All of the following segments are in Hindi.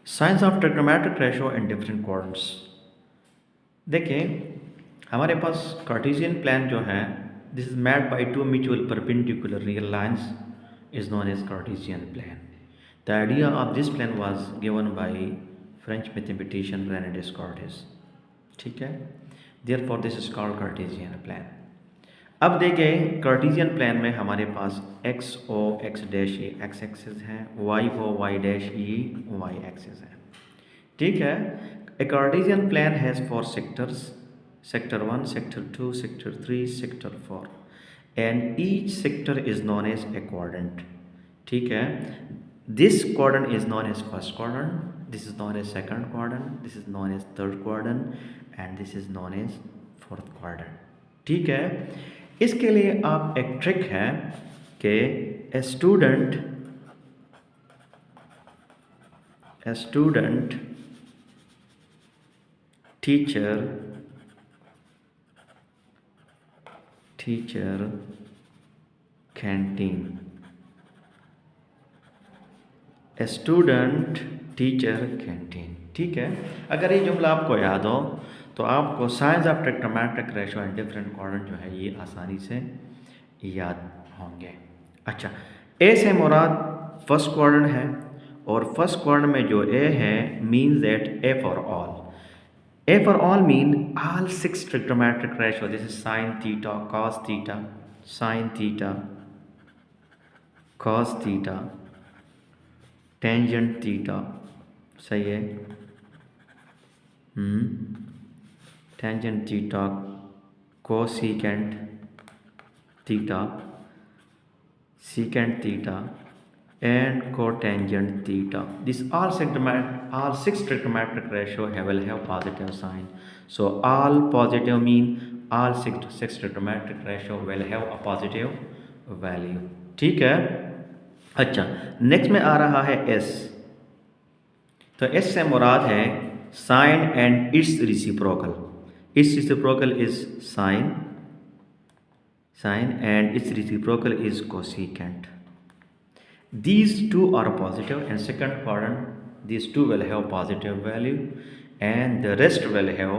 Science of trigonometric ratio and different quadrants. देखिए हमारे पास कार्टेशियन प्लान जो है, this is made by two mutual perpendicular real lines is known as Cartesian plane. The idea of this plane was given by French mathematician René Descartes. ठीक है, therefore this is called Cartesian plane. अब देखिए कार्टेशियन प्लान में हमारे पास एक्स ओ एक्स डैश ये एक्स एक्सिस है, वाई ओ वाई डैश ये वाई एक्सिस है। ठीक है, a Cartesian plane has four sectors, sector 1, sector 2, sector 3, sector 4 and each sector is known as a quadrant. ठीक है, this quadrant is known as first quadrant, this is known as second quadrant, this is known as third quadrant and this is known as fourth quadrant. ठीक है, इसके लिए आप एक ट्रिक है कि a student teacher canteen, a student teacher canteen. ठीक है, अगर ये जुमला आपको याद हो तो आपको science of trigonometric ratio and different quadrant जो है ये आसानी से याद होंगे। अच्छा, ए से मुराद फर्स्ट क्वाड्रेंट है और फर्स्ट क्वाड्रेंट में जो ए है means that A for all. A for all mean all 6 trigonometric ratio, this is sine theta, cos theta, sine theta, cos theta, tangent theta. सही है, tangent theta, cosecant theta, secant theta and cotangent theta. This all 6 trigonometric ratio will have positive sign. So all positive mean all 6 trigonometric ratio will have a positive value. ठीक है। अच्छा, नेक्स्ट में आ रहा है एस। तो एस से मुराद है sine and its reciprocal. Its reciprocal is sine and its reciprocal is cosecant. These two are positive and second quadrant these two will have positive value and the rest will have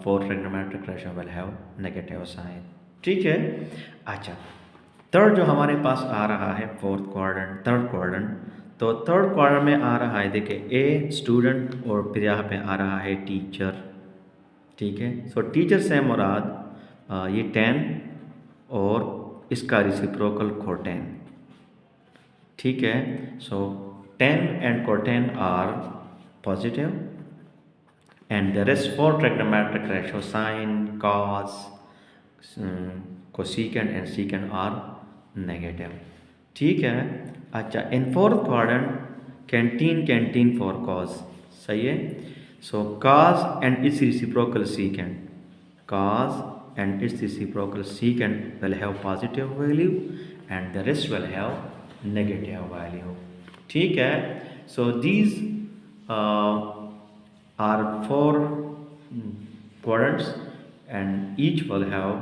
for trigonometric ratio will have negative sign. ठीक है। अच्छा, थर्ड जो हमारे पास आ रहा है फोर्थ क्वाड्रेंट, थर्ड क्वाड्रेंट। तो थर्ड क्वाड्रेंट में आ रहा है, देखिए ए स्टूडेंट और फिर यहाँ पे आ रहा है टीचर। ठीक है, सो टीचर से मुराद ये 10 और इसका रिसिप्रोकल कोटेन। ठीक है, so 10 and cotan are positive and the rest 4 trigonometric ratio sine, cos, cosecant and secant are negative. ठीक है। अच्छा, in fourth quadrant canteen for cos. सही है, so cos and its reciprocal secant, cos and its reciprocal secant will have positive value and the rest will have negative value. ठीक है, so these are 4 quadrants and each will have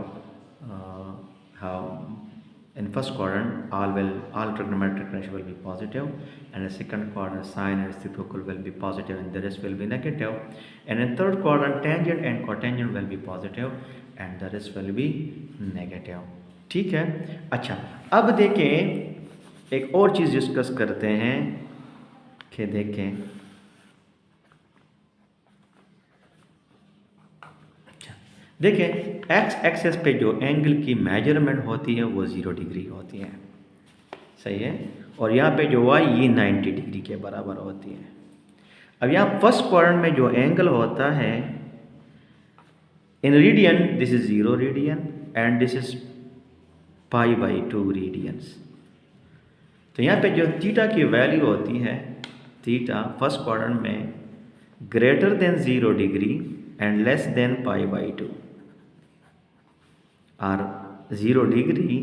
in first quadrant all trigonometric ratio will be positive and in second quadrant sine and reciprocal will be positive and the rest will be negative, and in third quadrant tangent and cotangent will be positive and the rest will be negative. ठीक है। अच्छा, अब देखें एक और चीज़ डिस्कस करते हैं कि देखें, देखें एक्स एक्सेस पे जो एंगल की मेजरमेंट होती है वो 0 डिग्री होती है। सही है, और यहाँ पे जो वाई ये 90 डिग्री के बराबर होती है। अब यहाँ फर्स्ट क्वाड्रेंट में जो एंगल होता है in radian, this is 0 radian and this is π/2 radians. तो यहाँ पे जो थीटा की वैल्यू होती है, थीटा फर्स्ट क्वाड्रेंट में greater than 0 degree and less than π/2 और 0 डिग्री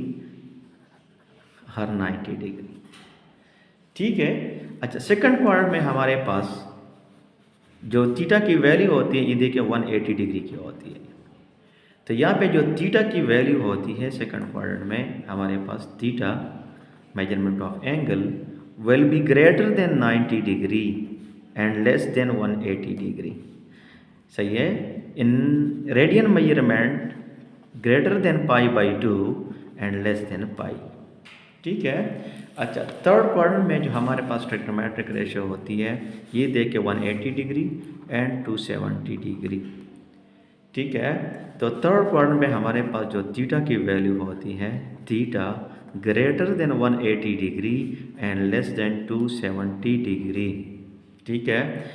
हर 90 डिग्री। ठीक है। अच्छा, सेकंड क्वाड्रेंट में हमारे पास जो थीटा की वैल्यू होती है ये देखिए 180 डिग्री की होती है। तो यहाँ पे जो थीटा की वैल्यू होती है सेकंड क्वाड्रेंट में हमारे पास theta measurement of angle will be greater than 90 degree and less than 180 degree. सही है। In radian measurement greater than pi by 2 and less than pi. ठीक है। अच्छा, थर्ड क्वाड्रेंट में जो हमारे पास ट्रिग्नोमेट्रिक रेशियो होती है ये देखिए 180 डिग्री एंड 270 डिग्री। ठीक है। तो थर्ड क्वाड्रेंट में हमारे पास जो थीटा की वैल्यू होती है, theta greater than 180 degree and less than 270 degree. ठीक है।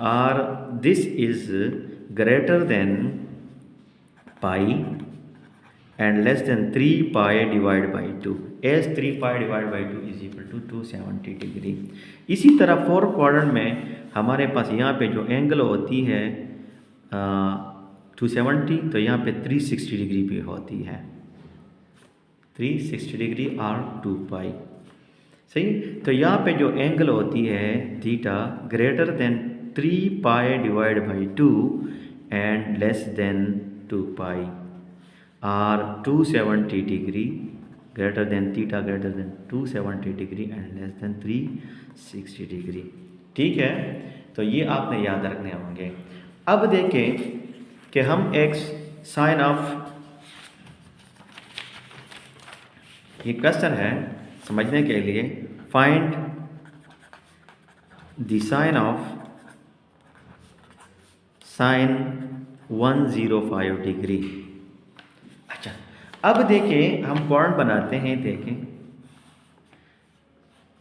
और this is greater than pi and less than 3 pi divide by 2 as 3 pi divide by 2 is equal to 270 degree. इसी तरह फोर्थ क्वाड्रेंट में हमारे पास यहाँ पे जो एंगल होती है 270, तो यहाँ पे 360 डिग्री भी होती है, 360 डिग्री और 2 पाई। सही। तो यहाँ पे जो एंगल होती है theta greater then 3 pi divide by 2 and less then 2 पाई और 270 degree greater than theta greater then 270 degree and less then 360 degree. ठीक है। तो ये आपने याद रखने होंगे। अब देखें कि हम एक साइन ऑफ, ये क्वेश्चन है समझने के लिए, find the sign of sine 105 degree. अच्छा, अब देखें हम क्वाड्रेंट बनाते हैं। देखें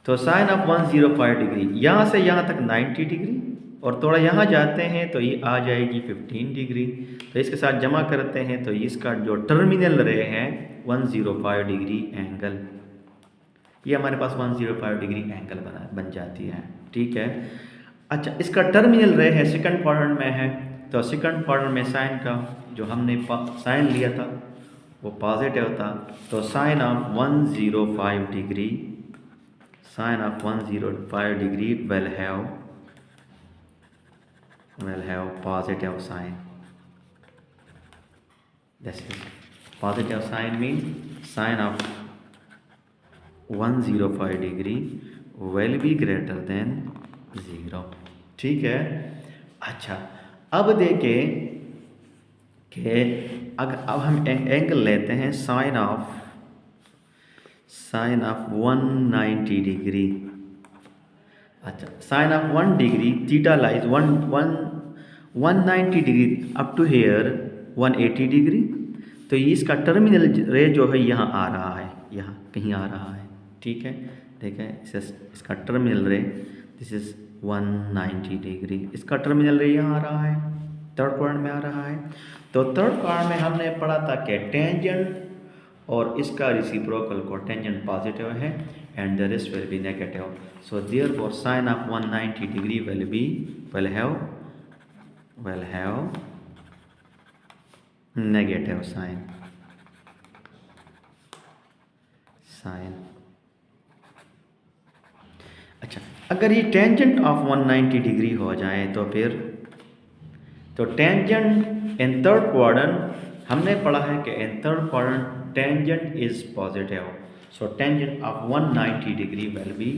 तो साइन ऑफ 105 डिग्री यहाँ से यहाँ तक 90 डिग्री और थोड़ा यहाँ जाते हैं तो ये आ जाएगी 15 डिग्री। तो इसके साथ जमा करते हैं तो इसका जो टर्मिनल रे है 105 डिग्री एंगल, ये हमारे पास 105 डिग्री एंगल बन जाती है। ठीक है। अच्छा, इसका टर्मिनल रे है सेकंड क्वाड्रेंट में है, तो सेकंड क्वाड्रेंट में साइन का जो हमने साइन लिया था वो पॉजिटिव था, तो sine of 105 degree, sine of 105 degree will have positive sign. This is positive sign means sign of 105 degree will be greater than 0। ठीक है। अच्छा, अब देखें कि अब हम एंगल लेते हैं साइन ऑफ 190 डिग्री। अच्छा, sine of 1 degree theta lies 190 degree up to here 180 degree. तो इसका टर्मिनल रे जो है यहाँ आ रहा है, यहाँ कहीं आ रहा है। ठीक है। देखें इसका टर्मिनल रे दिस इज 190 डिग्री, इसका टर्मिनल रे यहाँ आ रहा है, थर्ड क्वाड्रेंट में आ रहा है। तो थर्ड क्वाड्रेंट में हमने पढ़ा था कि टेंजेंट और इसका रेसिप्रोकल को टेंजेंट पॉजिटिव है and the rest will be negative. So therefore sine of 190 degree will have negative sign. अच्छा, अगर ये टेंजेंट ऑफ 190 डिग्री हो जाए तो फिर तो टेंजेंट इन थर्ड क्वाड्रेंट हमने पढ़ा है कि in third quadrant tangent is positive, so tangent of 190 degree will be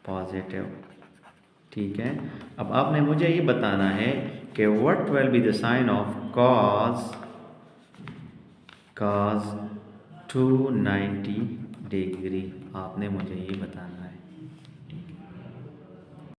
positive। ठीक है। अब आपने मुझे ये बताना है कि what will be the sign of cos 290 degree, आपने मुझे ये बताना है।